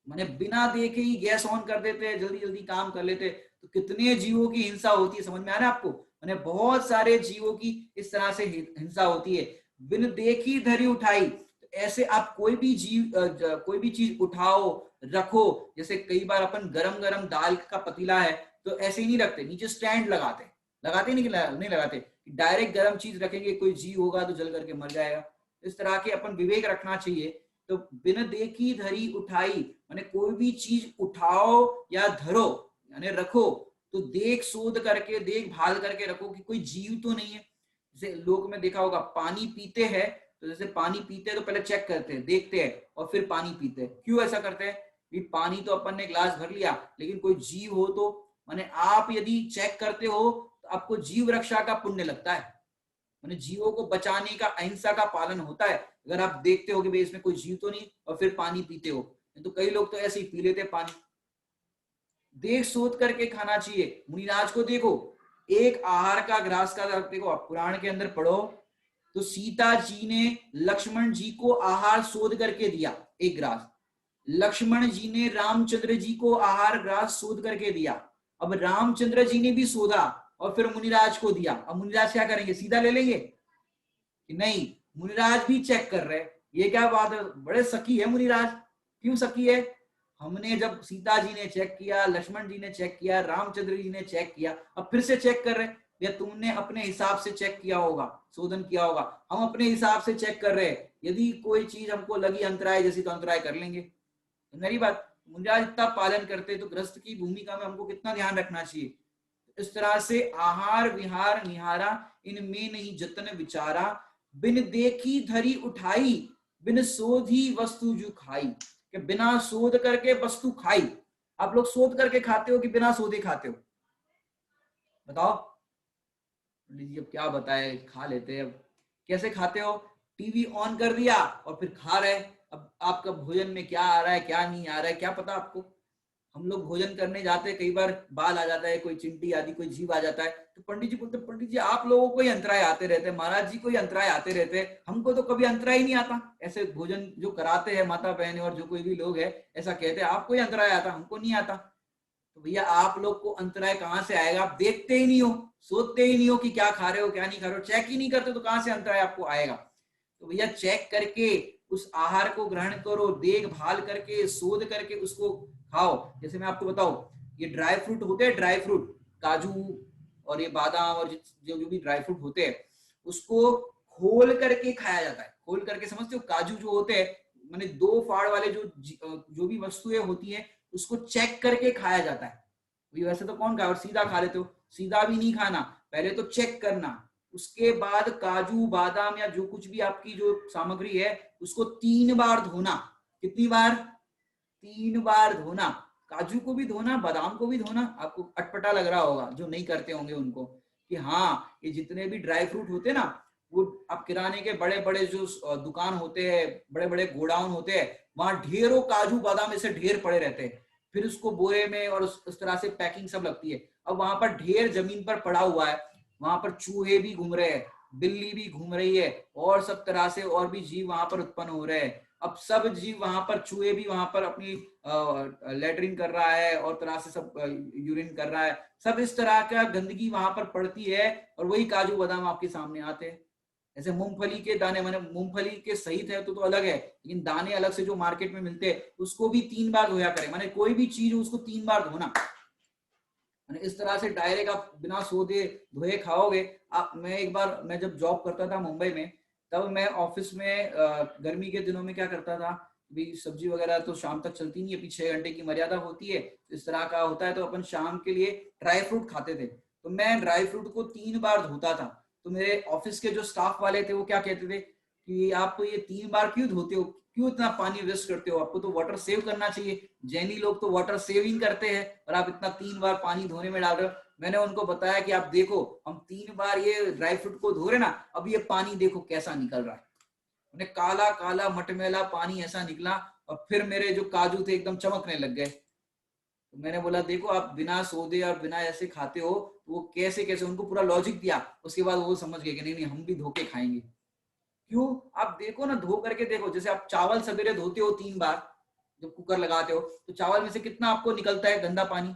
मैंने बिना देखे ही गैस ऑन कर देते, जल्दी जल्दी काम कर लेते, तो कितने जीवों की हिंसा होती है, समझ में आ रहा है आपको। मैंने बहुत सारे जीवों की इस तरह से हिंसा होती है। बिन देखी धरी उठाई, ऐसे आप कोई भी कोई भी चीज उठाओ, रखो, जैसे कई बार अपन गरम गरम दाल का पतीला है तो ऐसे ही नहीं रखते, नीचे स्टैंड लगाते, लगाते नहीं, नहीं लगाते, डायरेक्ट गरम चीज रखेंगे, कोई जीव होगा तो जल करके मर जाएगा। इस तरह के अपन विवेक रखना चाहिए। तो बिन देखी धरी उठाई, माने कोई भी चीज उठाओ या धरो यानी रखो तो देख शोध करके, देख भाल करके रखो कि कोई जीव तो नहीं है। जैसे लोग में देखा होगा, पानी पीते हैं तो जैसे पानी पीते हैं तो पहले चेक करते हैं, देखते हैं और फिर पानी पीते हैं। क्यों ऐसा करते हैं? भी पानी तो अपन ने ग्लास भर लिया, लेकिन कोई जीव हो तो, माने आप यदि चेक करते हो तो आपको जीव रक्षा का पुण्य लगता है, माने जीवों को बचाने का, अहिंसा का पालन होता है। अगर आप देखते हो कि भाई इसमें कोई जीव तो नहीं और फिर पानी पीते हो, तो कई लोग तो ऐसे ही पी लेते पानी। देख सोच करके खाना चाहिए। मुनिराज को देखो, एक आहार का ग्रास का, देखो आप पुराण के अंदर पढ़ो तो सीता जी ने लक्ष्मण जी को आहार शोध करके दिया, एक ग्रास। लक्ष्मण जी ने रामचंद्र जी को आहार ग्रास शोध करके दिया। अब रामचंद्र जी ने भी शोधा और फिर मुनिराज को दिया। अब मुनिराज क्या करेंगे? सीधा ले लेंगे कि नहीं? मुनिराज भी चेक कर रहे, ये क्या बात है, बड़े सखी है मुनिराज। क्यों सखी है? हमने जब सीता जी ने चेक किया, लक्ष्मण जी ने चेक किया, रामचंद्र जी ने चेक किया, अब फिर से चेक कर रहे। या तुमने अपने हिसाब से चेक किया होगा, शोधन किया होगा, हम अपने हिसाब से चेक कर रहे हैं। यदि कोई चीज हमको लगी अंतराय जैसी तो अंतराय कर लेंगे। तो मेरी बात, मुनिराज इतना पालन करते तो गृहस्थ की भूमिका में हमको कितना ध्यान रखना चाहिए। इस तरह से आहार विहार निहारा, इनमें नहीं जतन विचारा, बिन देखी धरी उठाई, बिन शोधी वस्तु जो खाई। कि बिना शोध करके वस्तु खाई। आप लोग शोध करके खाते हो कि बिना शोधे खाते हो? बताओ। पंडित जी अब क्या बताए, खा लेते हैं। अब कैसे खाते हो? टीवी ऑन कर दिया और फिर खा रहे। अब आपका भोजन में क्या आ रहा है क्या नहीं आ रहा है क्या पता आपको? हम लोग भोजन करने जाते हैं, कई बार बाल आ जाता है, कोई चिंटी आदि कोई जीव आ जाता है, तो पंडित जी बोलते, पंडित जी आप लोगों को ही अंतराय आते रहते हैं, महाराज जी को ही अंतराय आते रहते हैं, हमको तो कभी अंतराय ही नहीं आता। ऐसे भोजन जो कराते हैं माता बहने और जो कोई भी लोग है ऐसा कहते हैं, आपको ही अंतराय आता, हमको नहीं आता। तो भैया आप लोग को अंतराय कहाँ से आएगा? आप देखते ही नहीं हो, सोचते ही नहीं हो कि क्या खा रहे हो क्या नहीं खा रहे हो, चेक ही नहीं करते, तो कहाँ से अंतराय आपको आएगा? तो भैया चेक करके उस आहार को ग्रहण करो, देखभाल करके, शोध करके उसको खाओ। जैसे मैं आपको बताऊं, ये ड्राई फ्रूट होते हैं, ड्राई फ्रूट, काजू और ये बादाम और जो जो भी ड्राई फ्रूट होते हैं, उसको खोल करके खाया जाता है। खोल करके समझते हो? काजू जो होते हैं, माने दो फाड़ वाले जो भी वस्तुएं होती है उसको चेक करके खाया जाता है। वैसे तो कौन खाए, और सीधा खा लेते हो? सीधा भी नहीं खाना, पहले तो चेक करना, उसके बाद काजू बादाम या जो कुछ भी आपकी जो सामग्री है उसको 3 बार धोना। कितनी बार? 3 बार धोना। काजू को भी धोना, बादाम को भी धोना। आपको अटपटा लग रहा होगा जो नहीं करते होंगे उनको, कि हाँ ये जितने भी ड्राई फ्रूट होते हैं ना, वो आप किराने के बड़े बड़े जो दुकान होते हैं, बड़े बड़े गोडाउन होते हैं, वहां ढेरों काजू बादाम ऐसे ढेर पड़े रहते हैं। फिर उसको बोरे में और उस तरह से पैकिंग सब लगती है। अब वहां पर ढेर जमीन पर पड़ा हुआ है, वहां पर चूहे भी घूम रहे हैं, बिल्ली भी घूम रही है, और सब तरह से और भी जीव वहां पर उत्पन्न हो रहे हैं। अब सब जीव वहां पर, चूहे भी वहां पर अपनी लेटरिन कर रहा है और तरह से सब यूरिन कर रहा है, सब इस तरह का गंदगी वहां पर पड़ती है, और वही काजू बादाम आपके सामने आते हैं। जैसे मूंगफली के दाने, मैंने मूंगफली के सहित है तो अलग है, लेकिन दाने अलग से जो मार्केट में मिलते हैं उसको भी 3 बार धोया करें। माने कोई भी चीज उसको 3 बार धोना। इस तरह से डायरेक्ट आप बिना सोधे धोए खाओगे आप। मैं एक बार, मैं जब जॉब करता था मुंबई में, तब मैं ऑफिस में गर्मी के दिनों में क्या करता था, भी सब्जी वगैरह तो शाम तक चलती नहीं है, अभी 6 घंटे की मर्यादा होती है, इस तरह का होता है, तो अपन शाम के लिए ड्राई फ्रूट खाते थे। तो मैं ड्राई फ्रूट को 3 बार धोता था। तो मेरे ऑफिस के जो स्टाफ वाले थे वो क्या कहते थे कि आप तो ये 3 बार क्यों धोते हो, क्यों इतना पानी वेस्ट करते हो, आपको तो वाटर सेव करना चाहिए। जैनी लोग तो वाटर सेविंग करते हैं और आप इतना 3 बार पानी धोने में डाल रहे हो। मैंने उनको बताया कि आप देखो, हम 3 बार ये ड्राई फ्रूट को धो रहे ना, अब ये पानी देखो कैसा निकल रहा है। उन्हें काला काला मटमैला पानी ऐसा निकला, और फिर मेरे जो काजू थे एकदम चमकने लग गए। तो मैंने बोला देखो, आप बिना सोधे और बिना ऐसे खाते हो, तो वो कैसे कैसे, उनको पूरा लॉजिक दिया। उसके बाद वो समझ गए कि नहीं नहीं हम भी धो के खाएंगे। क्यों? आप देखो ना, धो करके देखो। जैसे आप चावल सवेरे धोते हो 3 बार, जब कुकर लगाते हो तो चावल में से कितना आपको निकलता है गंदा पानी।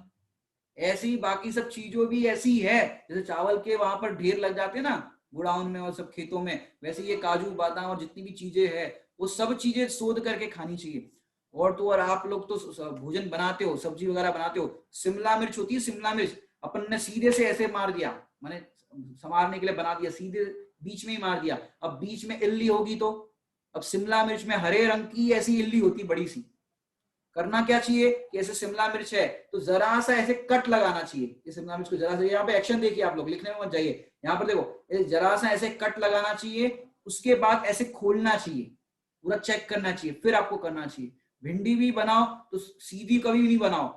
ऐसे ही बाकी सब चीजों भी ऐसी है, जैसे चावल के वहां पर ढेर लग जाते हैं ना गोडाउन में और सब खेतों में, वैसे ये काजू बादाम और जितनी भी चीजें हैं वो सब चीजें शोध करके खानी चाहिए। और तो और आप लोग तो भोजन बनाते हो, सब्जी वगैरह बनाते हो, शिमला मिर्च होती है, शिमला मिर्च अपन ने सीधे से ऐसे मार दिया, मैंने संवारने के लिए बना दिया, सीधे बीच में ही मार दिया। अब बीच में इल्ली होगी तो, अब शिमला मिर्च में हरे रंग की ऐसी इल्ली होती बड़ी सी, करना क्या चाहिए कि ऐसे शिमला मिर्च है तो जरा सा ऐसे कट लगाना चाहिए, ये शिमला मिर्च को जरा सा, यहाँ पे एक्शन देखिए आप लोग, लिखने में मत जाइए, यहाँ पर देखो जरा सा ऐसे कट लगाना चाहिए, उसके बाद ऐसे खोलना चाहिए, पूरा चेक करना चाहिए, फिर आपको करना चाहिए। भिंडी भी बनाओ तो सीधी कभी नहीं बनाओ,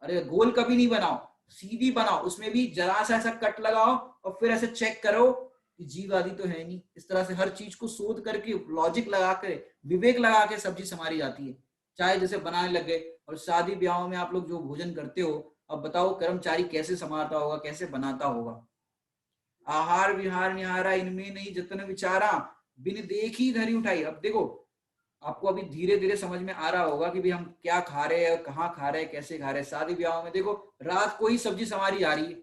अरे गोल कभी नहीं बनाओ, सीधी बनाओ, उसमें भी जरा सा ऐसा कट लगाओ और फिर ऐसे चेक करो कि जीव आदि तो है नहीं। इस तरह से हर चीज को शोध करके, लॉजिक लगा के, विवेक लगा के सब्जी संवारी जाती है। चाय जैसे बनाने लग गए, और शादी ब्याहों में आप लोग जो भोजन करते हो, अब बताओ कर्मचारी कैसे संभालता होगा, कैसे बनाता होगा। आहार विहार निहारा इनमें नहीं जतन विचारा, बिन देखी धरी उठाई। अब देखो आपको अभी धीरे धीरे समझ में आ रहा होगा कि भाई हम क्या खा रहे हैं और कहाँ खा रहे हैं, कैसे खा रहे हैं। शादी ब्याह में देखो रात को ही सब्जी संवारी जा रही है,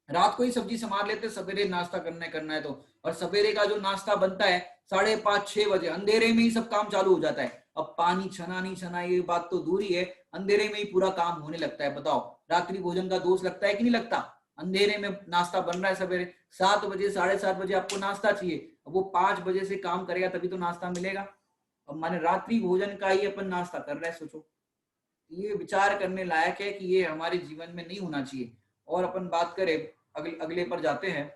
रात को ही सब्जी संभाल लेते, सवेरे नाश्ता करना है तो, और सवेरे का जो नाश्ता बनता है 5:30-6 बजे, अंधेरे में ही सब काम चालू हो जाता है। अब पानी छना नहीं छना ये बात तो दूर ही है, अंधेरे में ही पूरा काम होने लगता है। बताओ रात्रि भोजन का दोष लगता है कि नहीं लगता? अंधेरे में नाश्ता बन रहा है, सवेरे 7 बजे 7:30 बजे आपको नाश्ता चाहिए, अब वो 5 बजे से काम करेगा तभी तो नाश्ता मिलेगा। अब माने रात्रि भोजन का ही अपन नाश्ता कर रहे हैं, सोचो। ये विचार करने लायक है कि ये हमारे जीवन में नहीं होना चाहिए। और अपन बात करें अगले पर जाते हैं,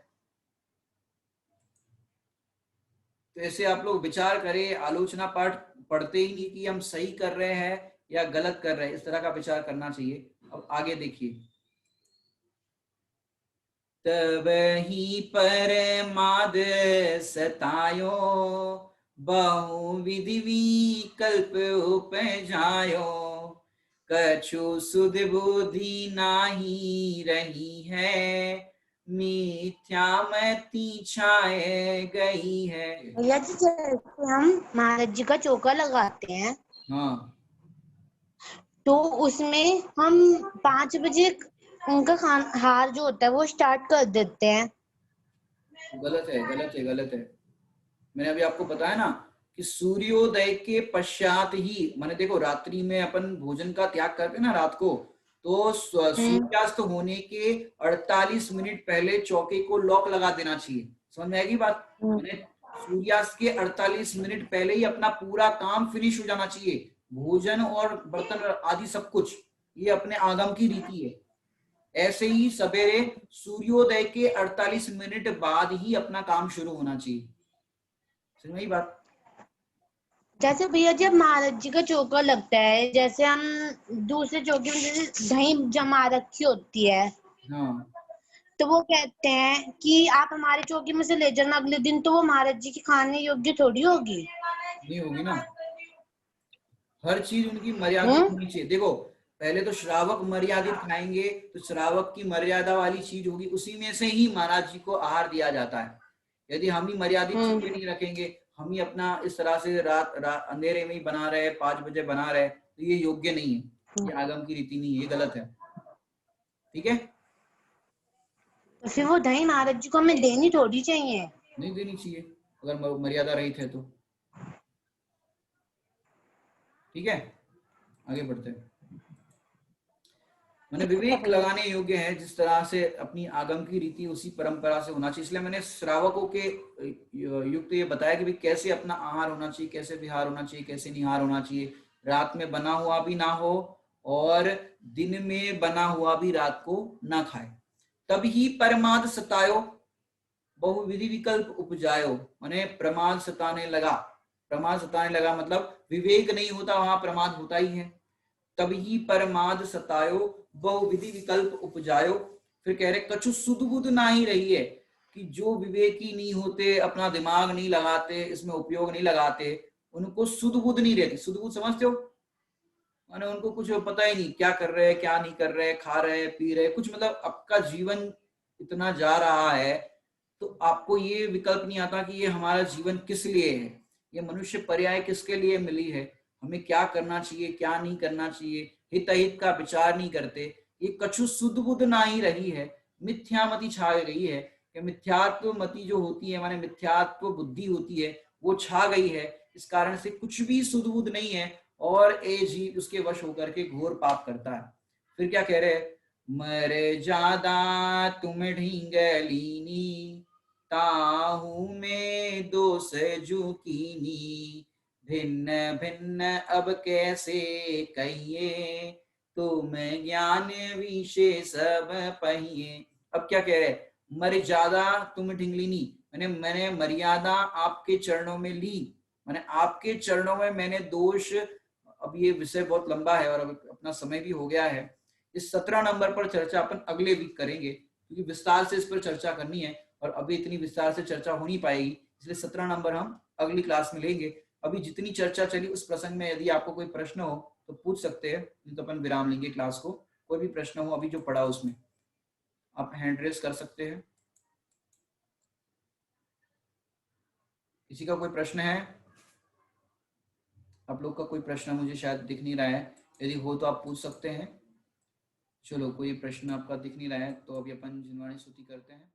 तो ऐसे आप लोग विचार करें, आलोचना पाठ पढ़ते ही नहीं कि हम सही कर रहे हैं या गलत कर रहे हैं, इस तरह का विचार करना चाहिए। अब आगे देखिए, तब ही पर माद सतायो, बहुविधि विकल्प उपजायो, कछु सुध बुद्धि नाही रही है, मिथ्यामति छाए गई है। भैया जी जैसे हम महाराज जी का चौका लगाते हैं, हाँ तो उसमें हम 5 बजे उनका हार जो होता है वो स्टार्ट कर देते हैं। गलत है, गलत है, गलत है। मैंने अभी आपको बताया ना कि सूर्योदय के पश्चात ही, माने देखो रात्रि में अपन भोजन का त्याग करते हैं ना रात को, तो सूर्यास्त होने के 48 मिनट पहले चौके को लॉक लगा देना चाहिए। समझ में आएगी बात? मैंने सूर्यास्त के 48 मिनट पहले ही अपना पूरा काम फिनिश हो जाना चाहिए, भोजन और बर्तन आदि सब कुछ, ये अपने आगम की रीति है। ऐसे ही सवेरे सूर्योदय के 48 मिनट बाद ही अपना काम शुरू होना चाहिए। समझ में आई बात? जैसे भैया जब महाराज जी का चौका लगता है, जैसे हम दूसरे चौके में जैसे दही जमा रखी होती है, हाँ तो वो कहते हैं कि आप हमारे चौकी में से ले जाना अगले दिन, तो वो महाराज जी की खाने योग्य थोड़ी होगी। नहीं होगी ना, हर चीज उनकी मर्यादित होनी चाहिए। देखो पहले तो श्रावक मर्यादित खाएंगे, तो श्रावक की मर्यादा वाली चीज होगी, उसी में से ही महाराज जी को आहार दिया जाता है। यदि हम ही मर्यादित चीजें नहीं रखेंगे, हम ही अपना इस तरह से अंधेरे में ही बना रहे, 5 बजे बना रहे, तो ये योग्य नहीं है, ये आगम की रीति नहीं है, ये गलत है। ठीक है, तो फिर वो दही महाराज जी को हमें देनी थोड़ी चाहिए। नहीं देनी चाहिए अगर मर्यादा रहित है तो। ठीक है, आगे बढ़ते हैं। मैंने विवेक लगाने योग्य है, जिस तरह से अपनी आगम की रीति उसी परंपरा से होना चाहिए। इसलिए मैंने श्रावकों के युक्त ये बताया कि भाई कैसे अपना आहार होना चाहिए, कैसे विहार होना चाहिए, कैसे निहार होना चाहिए। रात में बना हुआ भी ना हो और दिन में बना हुआ भी रात को ना खाए। तभी प्रमाद सतायो, बहुविधि विकल्प उपजायो, माने प्रमाद सताने लगा। प्रमाद सताने लगा मतलब विवेक नहीं होता, वहां प्रमाद होता ही है। तभी प्रमाद सतायो, बहुविधि विकल्प उपजायो। फिर कह रहे कछु सुध बुध ना ही रही है, कि जो विवेकी नहीं होते, अपना दिमाग नहीं लगाते, इसमें उपयोग नहीं लगाते, उनको सुध बुध नहीं रहती। सुध बुध समझते हो? माने उनको कुछ पता ही नहीं क्या कर रहे हैं, क्या नहीं कर रहे हैं, खा रहे हैं, पी रहे हैं, कुछ मतलब आपका जीवन इतना जा रहा है, तो आपको ये विकल्प नहीं आता कि ये हमारा जीवन किस लिए है, ये मनुष्य पर्याय किसके लिए मिली है, हमें क्या करना चाहिए, क्या नहीं करना चाहिए, हित अहित का विचार नहीं करते। ये कछु सुध बुध ना ही रही है, मिथ्यामति छा गई है, कि मिथ्यात्व मति जो होती है, माने मिथ्यात्व बुद्धि होती है, वो छा गई है। इस कारण से कुछ भी सुध बुध नहीं है और ए जीव उसके वश होकर के घोर पाप करता है। फिर क्या कह रहे हैं, मर्यादा तुम ढींगलीनी ताहू में दोष जुकीनी भिन्न भिन्न अब कैसे कहिए तुम ज्ञान विशेष सब पहिए। अब क्या कह रहे, मर्यादा तुम ढींगलीनी, मैंने मर्यादा आपके चरणों में ली, मैंने आपके चरणों में मैंने दोष। अब ये विषय बहुत लंबा है और अब अपना समय भी हो गया है। इस 17 नंबर पर चर्चा अपन अगले वीक करेंगे, क्योंकि विस्तार से इस पर चर्चा करनी है और अभी इतनी विस्तार से चर्चा हो नहीं पाएगी, इसलिए 17 नंबर हम अगली क्लास में लेंगे। अभी जितनी चर्चा चली उस प्रसंग में यदि आपको कोई प्रश्न हो तो पूछ सकते हैं, नहीं तो अपन विराम लेंगे क्लास को। कोई भी प्रश्न हो अभी जो पढ़ा उसमें आप हैंड रेस कर सकते हैं। किसी का कोई प्रश्न है? आप लोग का कोई प्रश्न मुझे शायद दिख नहीं रहा है, यदि हो तो आप पूछ सकते हैं। चलो, कोई प्रश्न आपका दिख नहीं रहा है तो अभी अपन जिनवाणी स्तुति करते हैं।